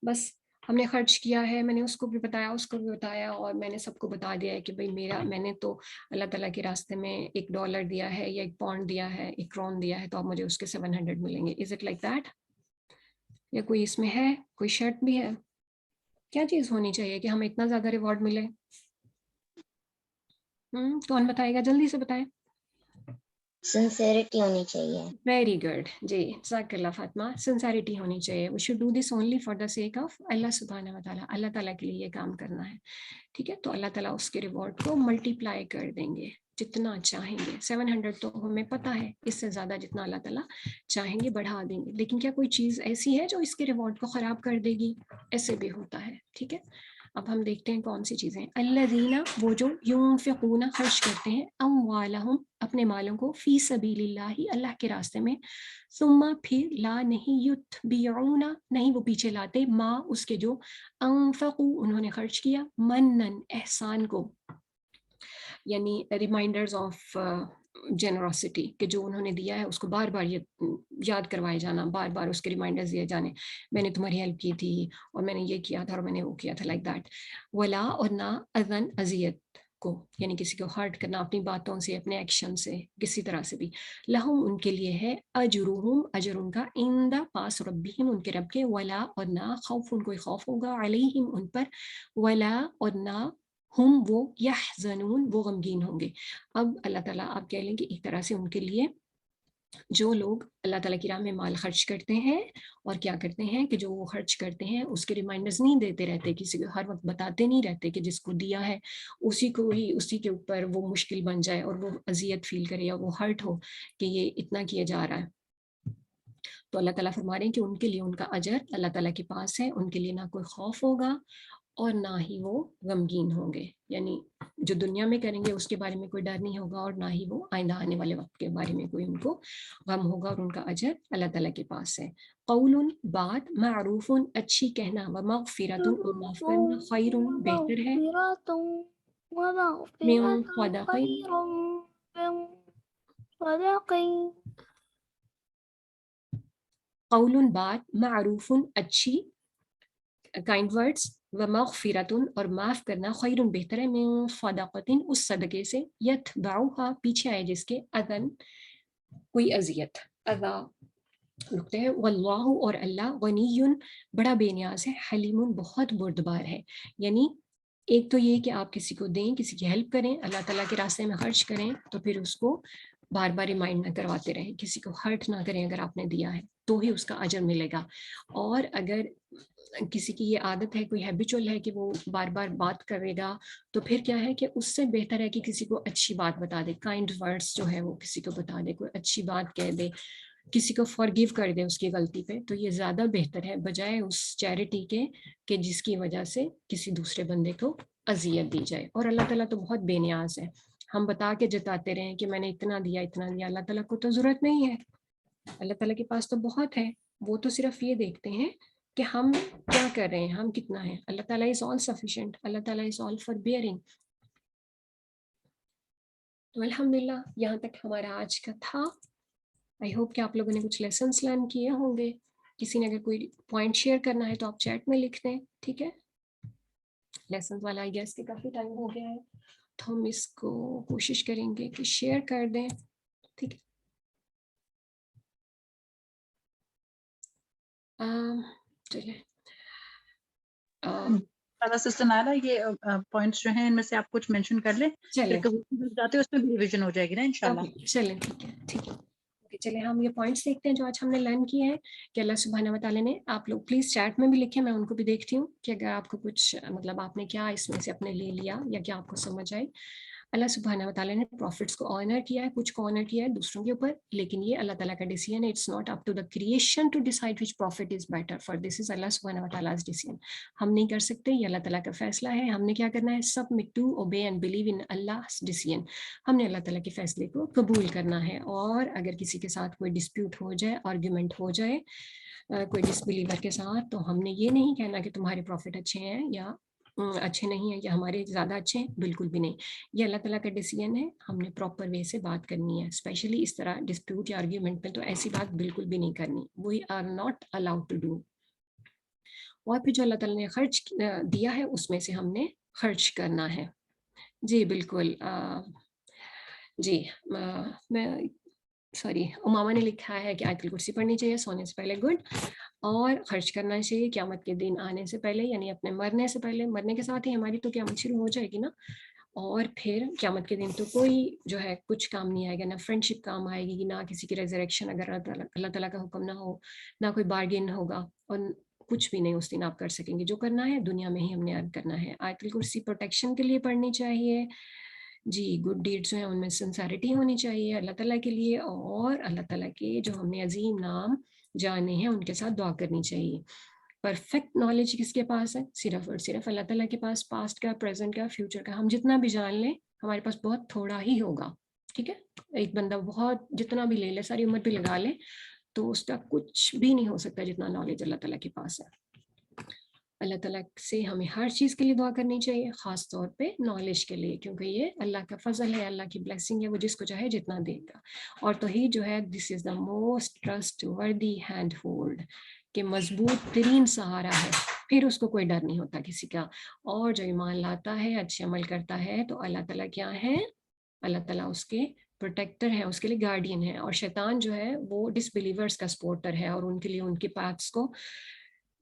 بس ہم نے خرچ کیا ہے، میں نے اس کو بھی بتایا اس کو بھی بتایا اور میں نے سب کو بتا دیا ہے کہ بھئی میں نے تو اللہ تعالیٰ کے راستے میں $1 دیا ہے یا 1 پاؤنڈ دیا ہے، 1 کرون دیا ہے، تو اب مجھے اس کے 700 ملیں گے. Is it like that? یا کوئی اس میں ہے، کوئی شرط بھی ہے؟ کیا چیز ہونی چاہیے کہ ہمیں اتنا زیادہ ریوارڈ ملے؟ کون بتائے گا؟ جلدی سے بتائیں. sincerity ہونی چاہیے. ویری گڈ، جی جزاک اللہ فاطمہ. سنسیریٹی ہونی چاہیے. We should do this only for the sake of اللہ سبحانہ و تعالیٰ. اللہ تعالیٰ کے لیے یہ کام کرنا ہے، ٹھیک ہے. تو اللہ تعالیٰ اس کے ریوارڈ کو ملٹی پلائی کر دیں گے جتنا چاہیں گے. 700 تو ہمیں پتہ ہے، اس سے زیادہ جتنا اللہ تعالیٰ چاہیں گے بڑھا دیں گے. لیکن کیا کوئی چیز ایسی ہے جو اس کے ریوارڈ کو خراب کر دے گی؟ ایسے بھی ہوتا ہے، ٹھیک ہے. اب ہم دیکھتے ہیں کون سی چیزیں. الذین، وہ جو ينفقون خرچ کرتے ہیں، اموالہم اپنے مالوں کو، فی سبیل اللہ اللہ کے راستے میں، ثم پھر لا نہیں، یتبعون نہیں وہ پیچھے لاتے، ما اس کے جو، انفقوا انہوں نے خرچ کیا، منن احسان کو، یعنی ریمائنڈرز آف جنرosity کہ جو انہوں نے دیا ہے اس کو بار بار یاد کروائے جانا، بار بار اس کے ریمائنڈرز دیے جانے، میں نے تمہاری ہیلپ کی تھی اور میں نے یہ کیا تھا اور میں نے وہ کیا تھا، لائک دیٹ. ولا، اور نہ، اذن اذیت کو، یعنی کسی کو ہرٹ کرنا اپنی باتوں سے، اپنے ایکشن سے، کسی طرح سے بھی. لہم ان کے لیے ہے، اجرہم اجر ان کا، عند پاس ربہم ان کے رب کے، ولا اور نہ، خوف ان کو خوف ہوگا، علیہم ان پر، ولا اور نہ، ہم وہ، یحزنون وہ غمگین ہوں گے. اب اللہ تعالیٰ آپ کہہ لیں کہ ایک طرح سے ان کے لیے جو لوگ اللہ تعالیٰ کی راہ میں مال خرچ کرتے ہیں اور کیا کرتے ہیں کہ جو وہ خرچ کرتے ہیں اس کے ریمائنڈرز نہیں دیتے رہتے، کسی کو ہر وقت بتاتے نہیں رہتے کہ جس کو دیا ہے اسی کو ہی، اسی کے اوپر وہ مشکل بن جائے اور وہ اذیت فیل کرے یا وہ ہرٹ ہو کہ یہ اتنا کیا جا رہا ہے. تو اللہ تعالیٰ فرما رہے ہیں کہ ان کے لیے ان کا اجر اللہ تعالیٰ کے پاس ہے، ان کے لیے نہ کوئی خوف ہوگا اور نہ ہی وہ غمگین ہوں گے. یعنی جو دنیا میں کریں گے اس کے بارے میں کوئی ڈر نہیں ہوگا اور نہ ہی وہ آئندہ آنے والے وقت کے بارے میں کوئی ان کو غم ہوگا، اور ان کا اجر اللہ تعالیٰ کے پاس ہے. قول بات، معروف اچھی کہنا، ومغفرۃ اور معاف کرنا، خیر بہتر ہے، من صدقہ قول بات، معروف اچھی، کائنڈ ورڈز، ومغفرۃ اور معاف کرنا، خیر بہتر ہے، من صدقۃ اس صدقے سے، یتبعھا پیچھے آئے جس کے، اذن کوئی اذیت، اذا لکھتے ہیں. واللہ اور اللہ، غنی بڑا بے نیاز ہے، حلیم بہت بردبار ہے. یعنی ایک تو یہ کہ آپ کسی کو دیں، کسی کی ہیلپ کریں، اللہ تعالیٰ کے راستے میں خرچ کریں تو پھر اس کو بار بار ریمائنڈ نہ کرواتے رہیں، کسی کو ہرٹ نہ کریں اگر آپ نے دیا ہے تو ہی اس کا اجر ملے گا. اور اگر کسی کی یہ عادت ہے، کوئی ہیبیچول ہے کہ وہ بار بار بات کرے گا تو پھر کیا ہے کہ اس سے بہتر ہے کہ کسی کو اچھی بات بتا دے، کائنڈ ورڈز جو ہے وہ کسی کو بتا دے، کوئی اچھی بات کہہ دے، کسی کو فارگیو کر دے اس کی غلطی پہ، تو یہ زیادہ بہتر ہے بجائے اس چیریٹی کے کہ جس کی وجہ سے کسی دوسرے بندے کو اذیت دی جائے. اور اللہ تعالیٰ تو بہت بے نیاز ہے، ہم بتا کے جتاتے رہیں کہ میں نے اتنا دیا اتنا دیا، اللہ تعالیٰ کو تو ضرورت نہیں ہے، اللہ تعالیٰ کے پاس تو بہت ہے. وہ تو صرف یہ دیکھتے ہیں کہ ہم کیا کر رہے ہیں، ہم کتنا ہیں. اللہ تعالیٰ از آل سفیشینٹ، اللہ تعالیٰ از آل فار بیئرنگ. تو الحمدللہ یہاں تک ہمارا آج کا تھا. آئی ہوپ کہ آپ لوگوں نے کچھ لیسنس لرن کیے ہوں گے. کسی نے اگر کوئی پوائنٹ شیئر کرنا ہے تو آپ چیٹ میں لکھ دیں, ٹھیک ہے. لیسنس والا آئی گیس کہ کافی ٹائم ہو گیا ہے, تو ہم اس کو کوشش کریں گے کہ شیئر کر دیں, ٹھیک ہے. چلیے سسٹر نائلہ, یہ پوائنٹس جو ہیں ان میں سے آپ کچھ مینشن کر لیں, پھر چلیں کبھی جاتے اس میں بھی ریویژن ہو جائے گی نا انشاءاللہ. چلیں ٹھیک ہے, ٹھیک ہے. چلے ہم یہ پوائنٹس دیکھتے ہیں جو آج ہم نے لرن کیے ہیں کہ اللہ سبحانہ و تعالیٰ نے, آپ لوگ پلیز چیٹ میں بھی لکھیں, میں ان کو بھی دیکھتی ہوں کہ اگر آپ کو کچھ مطلب آپ نے کیا اس میں سے اپنے لے لیا یا کیا آپ کو سمجھ آئے. اللہ سبحانہ و تعالیٰ نے پروفٹس کو آنر کیا ہے, کچھ کو آنر کیا ہے دوسروں کے اوپر, لیکن یہ اللہ تعالیٰ کا ڈیسیژن ہے. It's not up to the creation to decide which prophet is better, for this is اللہ سبحانہ و تعالیٰز ڈیسیژن. ہم نہیں کر سکتے, یہ اللہ تعالیٰ کا فیصلہ ہے. ہم نے کیا کرنا ہے, submit to obey and believe in اللہ ڈیسیژن. ہم نے اللہ تعالیٰ کے فیصلے کو قبول کرنا ہے. اور اگر کسی کے ساتھ کوئی ڈسپیوٹ ہو جائے, آرگیومنٹ ہو جائے کوئی ڈس بلیور کے ساتھ, تو ہم نے یہ نہیں کہنا کہ تمہارے پروفٹ اچھے ہیں یا اچھے نہیں ہیں یا ہمارے زیادہ اچھے ہیں, بالکل بھی نہیں. یہ اللہ تعالیٰ کا ڈیسیژن ہے, ہم نے پراپر وے سے بات کرنی ہے. اسپیشلی اس طرح ڈسپیوٹ یا آرگیومنٹ میں تو ایسی بات بالکل بھی نہیں کرنی, we are not allowed to do. اور پھر جو اللہ تعالیٰ نے خرچ دیا ہے اس میں سے ہم نے خرچ کرنا ہے. جی بالکل. جی میں سوری, امامہ نے لکھا ہے کہ آیت الکرسی پڑھنی چاہیے سونے سے پہلے, گڈ. اور خرچ کرنا چاہیے قیامت کے دن آنے سے پہلے, یعنی اپنے مرنے سے پہلے. مرنے کے ساتھ ہی ہماری تو قیامت شروع ہو جائے گی نا. اور پھر قیامت کے دن تو کوئی جو ہے کچھ کام نہیں آئے گا, نہ فرینڈ شپ کام آئے گی, نہ کسی کی ریزریکشن اگر اللہ تعالیٰ کا حکم نہ ہو, نہ کوئی بارگین ہوگا, اور کچھ بھی نہیں اس دن آپ کر سکیں گے. جو کرنا ہے دنیا میں ہی ہم نے کرنا ہے. آیت الکرسی پروٹیکشن کے لیے پڑھنی چاہیے. جی گڈ ڈیڈس ہیں ان میں سنسیرٹی ہونی چاہیے اللہ تعالیٰ کے لیے, اور اللہ تعالیٰ کے جو ہم نے عظیم نام جانے ہیں ان کے ساتھ دعا کرنی چاہیے. پرفیکٹ نالج کس کے پاس ہے, صرف اور صرف اللہ تعالیٰ کے پاس. پاسٹ کا, پریزنٹ کا, فیوچر کا ہم جتنا بھی جان لیں ہمارے پاس بہت تھوڑا ہی ہوگا, ٹھیک ہے. ایک بندہ بہت جتنا بھی لے لے, ساری عمر بھی لگا لے, تو اس کا کچھ بھی نہیں ہو سکتا جتنا نالج اللہ تعالیٰ کے پاس ہے. اللہ تعالیٰ سے ہمیں ہر چیز کے لیے دعا کرنی چاہیے, خاص طور پہ نالج کے لیے, کیونکہ یہ اللہ کا فضل ہے, اللہ کی بلیسنگ ہے, وہ جس کو چاہے جتنا دے گا. اور توحید جو ہے, دس از دا موسٹ ٹرسٹ وردی ہینڈ ہولڈ, کہ مضبوط ترین سہارا ہے, پھر اس کو کوئی ڈر نہیں ہوتا کسی کا. اور جو ایمان لاتا ہے, اچھے عمل کرتا ہے, تو اللہ تعالیٰ کیا ہے, اللہ تعالیٰ اس کے پروٹیکٹر ہے, اس کے لیے گارڈین ہے. اور شیطان جو ہے وہ ڈس بلیورس کا سپورٹر ہے, اور ان کے لیے ان کے پاتھس کو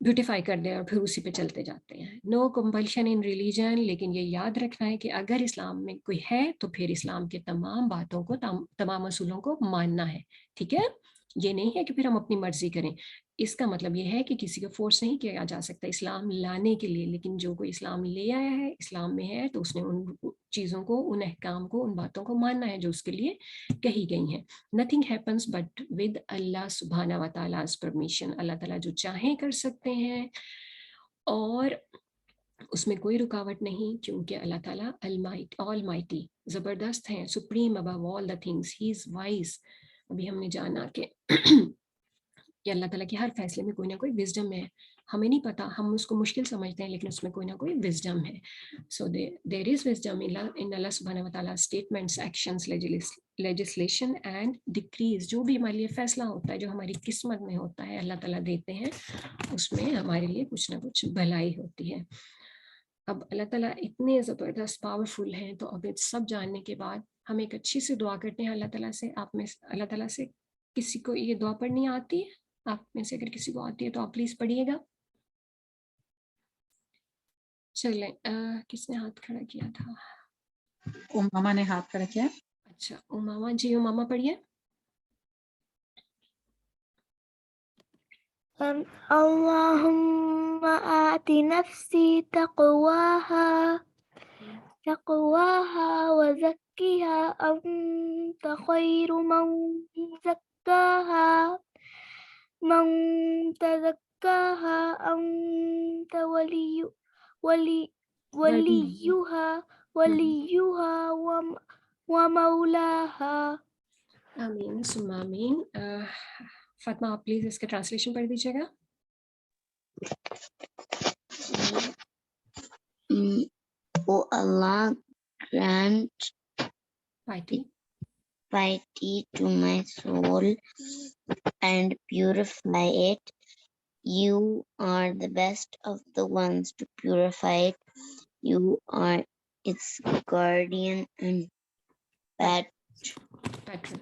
بیوٹیفائی کر دیں اور پھر اسی پہ چلتے جاتے ہیں. نو کمپلشن ان ریلیجن, لیکن یہ یاد رکھنا ہے کہ اگر اسلام میں کوئی ہے تو پھر اسلام کے تمام باتوں کو, تمام اصولوں کو ماننا ہے, ٹھیک ہے. یہ نہیں ہے کہ پھر ہم اپنی مرضی کریں. اس کا مطلب یہ ہے کہ کسی کو فورس نہیں کیا جا سکتا اسلام لانے کے لیے, لیکن جو کوئی اسلام لے آیا ہے, اسلام میں ہے, تو اس نے ان چیزوں کو, ان احکام کو, ان باتوں کو ماننا ہے جو اس کے لیے کہی گئی ہیں. Nothing happens but with Allah subhanahu wa ta'ala's permission. اللہ تعالیٰ جو چاہیں کر سکتے ہیں, اور اس میں کوئی رکاوٹ نہیں, کیونکہ اللہ تعالیٰ Almighty, زبردست ہیں, supreme above all the things, he is wise. ابھی ہم نے جانا کہ اللہ تعالیٰ کے ہر فیصلے میں کوئی نہ کوئی وزڈم ہے. ہمیں نہیں پتا, ہم اس کو مشکل سمجھتے ہیں, لیکن اس میں کوئی نہ کوئی وزڈم ہے. So there is wisdom in Allah subhanahu wa ta'ala statements, actions, legislation and decrees. جو بھی ہمارے لیے فیصلہ ہوتا ہے, جو ہماری قسمت میں ہوتا ہے, اللہ تعالیٰ دیتے ہیں, اس میں ہمارے لیے کچھ نہ کچھ بھلائی ہوتی ہے. اب اللہ تعالیٰ اتنے زبردست پاورفل ہیں, تو اب سب جاننے کے بعد ہم ایک اچھی سی دعا کرتے ہیں اللہ تعالیٰ سے. آپ میں اللہ تعالیٰ سے کسی کو یہ دعا پڑھنی آتی ہے؟ آپ میں سے اگر کسی کو آتی ہے تو آپ پلیز پڑھیے گا. چلیں, کس نے ہاتھ کھڑا کیا تھا؟ امامہ نے ہاتھ کھڑا کیا. اچھا امامہ, جی امامہ پڑھیے. اللهم آت نفسي تقواها وزكها أنت خير من زكاها أنت وليها ومولاها. آمین ثم آمین. فاطمہ آپ پلیز اس کا ٹرانسلیشن پڑھ دیجیے گا. O Allah, grant piety piety to my soul and purify it. You are the best of the ones to purify it. You are its guardian and patron. patron.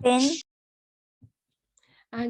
Pin.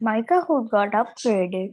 Micah who got upgraded.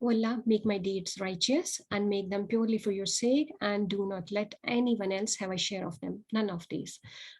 O Allah, make my deeds righteous and make them purely for your sake and do not let anyone else have a share of them. None of these.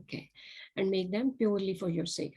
Okay, and make them purely for your sake.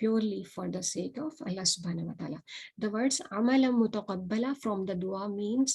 purely for the sake of Allah subhanahu wa ta'ala. The words amalan mutaqabbala from the dua means,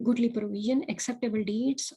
goodly provision, acceptable deeds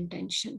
intention.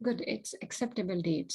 Good, it's acceptable deeds.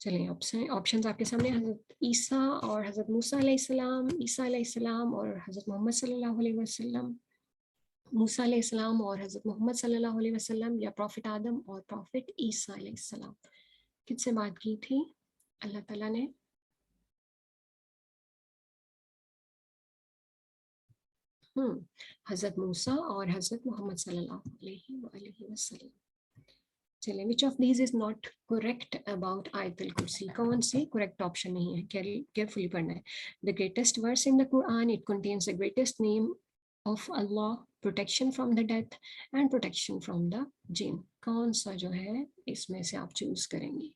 چلیں options آپ کے سامنے، حضرت عیسیٰ اور حضرت موسیٰ علیہ السلام، عیسیٰ علیہ السلام اور حضرت محمد صلی اللہ علیہ وسلم، موسیٰ علیہ السلام اور حضرت محمد صلی اللہ علیہ وسلم، یا پروفٹ آدم اور پروفٹ عیسیٰ علیہ السلام. کس سے بات کی تھی اللہ تعالیٰ نے؟ حضرت موسیٰ اور حضرت محمد صلی اللہ علیہ وآلہ وسلم. چلیں which of these is not correct about آیت الکرسی؟ کون سی کریکٹ آپشن نہیں ہے؟ کیئرفلی پڑھنا ہے. The greatest verse in the Quran, it contains the greatest name of Allah, protection from the death and protection from the jinn. کون سا جو ہے اس میں سے آپ چوز کریں گے؟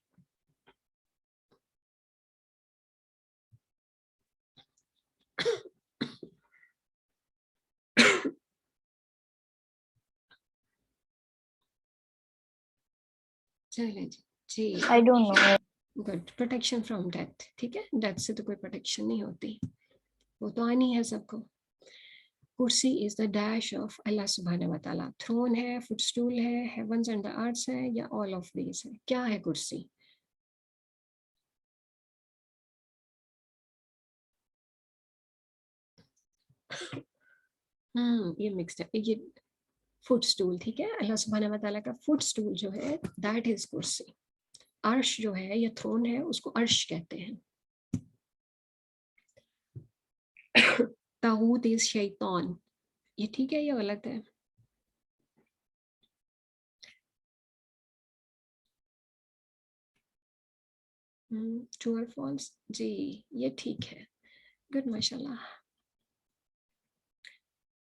چلیں جی I don't know. Good. Protection from death. ٹھیک ہے، ڈیتھ سے تو کوئی پروٹیکشن نہیں ہوتی، وہ تو آنی ہے سب کو. کرسی از دا ڈیش آف اللہ سبحانہ و تعالیٰ. تھرون ہے، فٹ اسٹول ہے، ہیونز اینڈ دا ارتھس ہے، یا آل آف دیز ہے؟ کیا ہے کرسی؟ یہ مکسڈ ہے. یہ فٹ اسٹول، ٹھیک ہے، اللہ سبحانہ و تعالیٰ کا فٹ اسٹول جو ہے دیٹ از کرسی. عرش جو ہے یا تھرون ہے اس کو عرش کہتے ہیں. طاغوت از شیطان. یہ ٹھیک ہے یا غلط ہے؟ ٹرو اور فالس؟ جی یہ ٹھیک ہے. گڈ، ماشاء اللہ.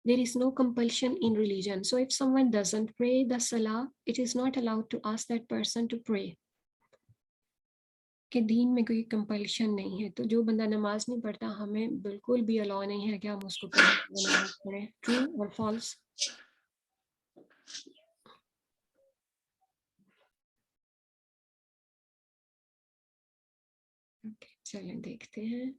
There is no compulsion in religion. So if someone doesn't pray the salah, it is not allowed to ask that person to pray. کہ دین میں کوئی کمپلشن نہیں ہے، تو جو بندہ نماز نہیں پڑھتا ہمیں بالکل بھی الاؤ نہیں ہے کہ ہم اس کو نماز پڑھیں. ٹرو اور فالس؟ چلیں دیکھتے ہیں.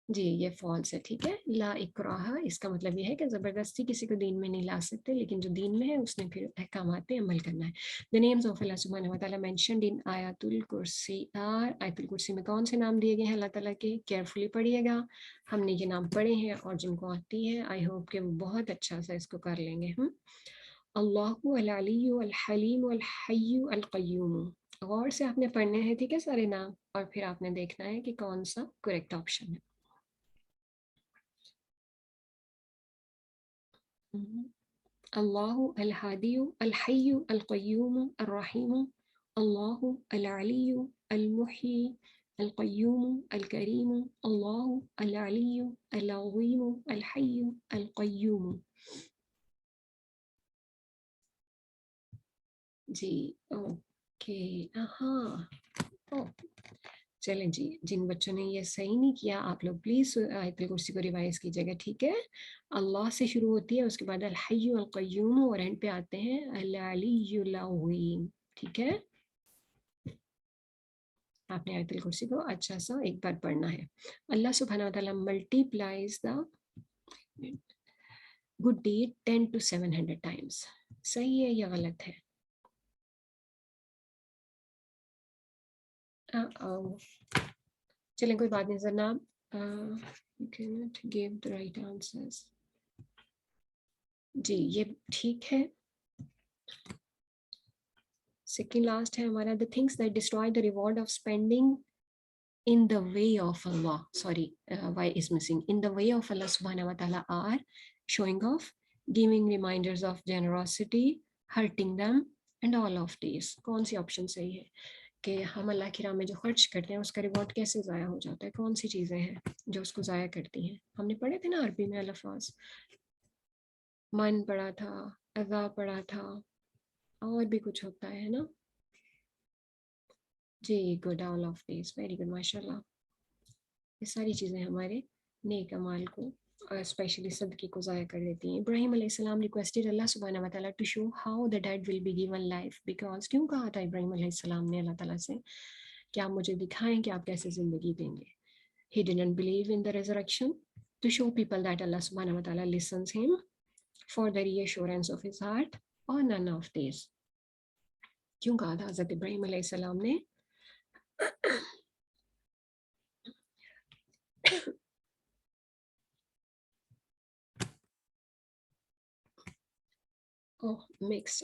جی یہ فالس ہے. ٹھیک ہے، لا اکراہ، اس کا مطلب یہ ہے کہ زبردستی کسی کو دین میں نہیں لا سکتے، لیکن جو دین میں ہے اس نے پھر احکامات پہ عمل کرنا ہے. The names of Allah subhanahu wa ta'ala mentioned in آیت الکرسی are، آیت الکرسی میں کون سے نام دیے گئے ہیں اللہ تعالیٰ کے؟ کیئرفلی پڑھیے گا. ہم نے یہ نام پڑھے ہیں اور جن کو آتی ہے آئی ہوپ کہ وہ بہت اچھا سا اس کو کر لیں گے. اللہ العلی الحلیم الحی القیوم. غور سے آپ نے پڑھنے ہیں، ٹھیک ہے، سارے نام، اور پھر آپ نے دیکھنا ہے کہ کون سا کریکٹ آپشن ہے. اللہ الہادی الحی القیوم الرحیم. اللہ العلی المحیی القیوم الکریم. اللہ العلی العظیم الحی القیوم. جی اوکے. ہاں چلیں جی، جن بچوں نے یہ صحیح نہیں کیا آپ لوگ پلیز آیت الکرسی کو ریوائز کیجیے گا. ٹھیک ہے، اللہ سے شروع ہوتی ہے، اس کے بعد الحی القیوم، اور اینڈ پہ آتے ہیں العلی العظیم. ٹھیک ہے، آپ نے آیت الکرسی کو اچھا سا ایک بار پڑھنا ہے. اللہ سبحانہ و تعالیٰ multi پلائز the good deed 10 to 700 times. صحیح ہے یا غلط ہے؟ چلیں کوئی بات نہیں جناب. give the right answers. جی یہ ٹھیک ہے. سیکنڈ لاسٹ ہے ہمارا the things that destroy the reward of spending in the way of Allah. Sorry, why is missing? In the way of Allah subhanahu wa ta'ala are showing off, giving reminders of generosity, hurting them, and all of these. کون سی option صحیح ہے کہ ہم اللہ کی راہ میں جو خرچ کرتے ہیں اس کا ریوارڈ کیسے ضائع ہو جاتا ہے؟ کون سی چیزیں ہیں جو اس کو ضائع کرتی ہیں؟ ہم نے پڑھے تھے نا عربی میں الفاظ، من پڑھا تھا، اذا پڑھا تھا، اور بھی کچھ ہوتا ہے نا. جی good, all of these, very good, ماشاء اللہ. یہ ساری چیزیں ہمارے نیک اعمال کو اسپیشلی صدقے کو ضائع کر دیتی ہیں. ابراہیم علیہ السلام ریکویسٹڈ اللہ سبحانہ و تعالیٰ to show how the deed will be given life, because کیوں کہا تھا ابراہیم علیہ السلام نے اللہ تعالیٰ سے کہ آپ مجھے دکھائیں کہ آپ کیسے زندگی دیں گے. He didn't believe in the resurrection to show people that Allah subhanahu wa ta'ala listens him for the reassurance of his heart, or none of these. کیوں کہا تھا حضرت ابراہیم علیہ السلام نے mixed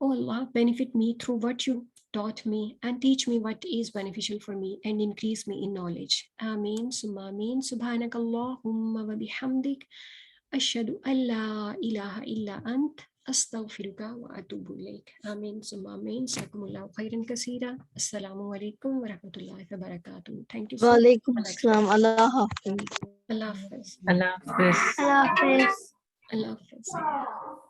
Oh Allah, benefit me through what you taught me and teach me what is beneficial for me and increase me in knowledge. Ameen summa ameen. Subhanakallahumma wa bihamdik. Ashhadu an la ilaha illa ant. Astaghfiruka wa atubu ilayk. Ameen summa ameen. Jazakumullahu khairan kaseera. Assalamu alaikum wa rahmatullahi wa barakatuh. Thank you so much. Walaikum assalam. Allah Hafiz. Allah Hafiz. Allah Hafiz. Allah Hafiz. Allah Hafiz.